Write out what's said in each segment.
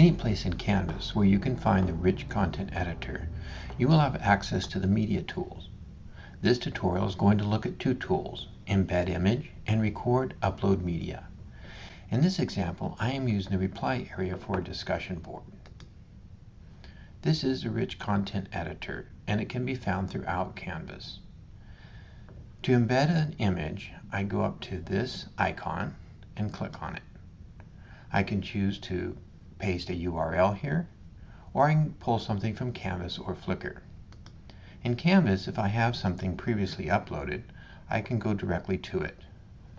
Any place in Canvas where you can find the rich content editor, you will have access to the media tools. This tutorial is going to look at two tools, embed image and record upload media. In this example, I am using the reply area for a discussion board. This is a rich content editor, and it can be found throughout Canvas. To embed an image, I go up to this icon and click on it. I can choose to paste a URL here, or I can pull something from Canvas or Flickr. In Canvas, if I have something previously uploaded, I can go directly to it,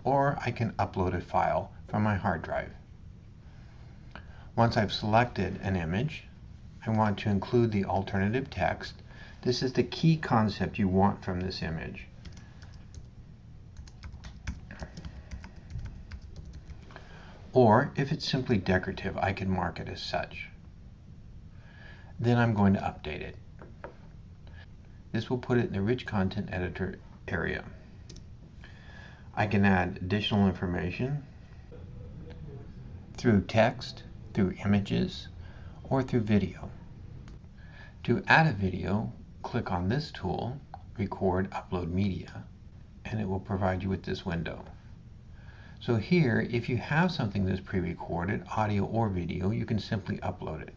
or I can upload a file from my hard drive. Once I've selected an image, I want to include the alternative text. This is the key concept you want from this image. Or if it's simply decorative, I can mark it as such. Then I'm going to update it. This will put it in the rich content editor area. I can add additional information through text, through images, or through video. To add a video, click on this tool, Record Upload Media, and it will provide you with this window. So here, if you have something that's pre-recorded, audio or video, you can simply upload it.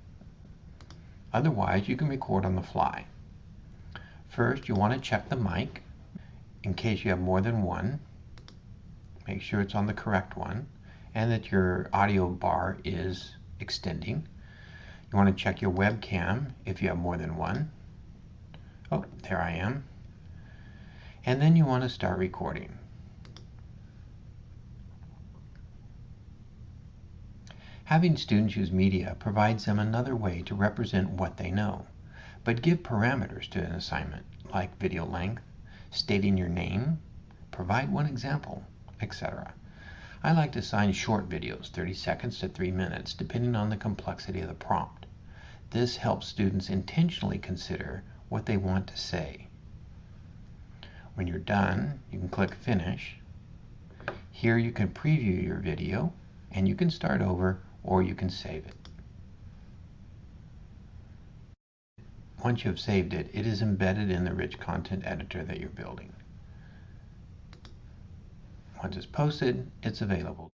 Otherwise, you can record on the fly. First, you want to check the mic in case you have more than one. Make sure it's on the correct one and that your audio bar is extending. You want to check your webcam if you have more than one. Oh, there I am. And then you want to start recording. Having students use media provides them another way to represent what they know, but give parameters to an assignment, like video length, stating your name, provide one example, etc. I like to assign short videos, 30 seconds to 3 minutes, depending on the complexity of the prompt. This helps students intentionally consider what they want to say. When you're done, you can click Finish. Here you can preview your video, and you can start over or you can save it. Once you have saved it, it is embedded in the rich content editor that you're building. Once it's posted, it's available.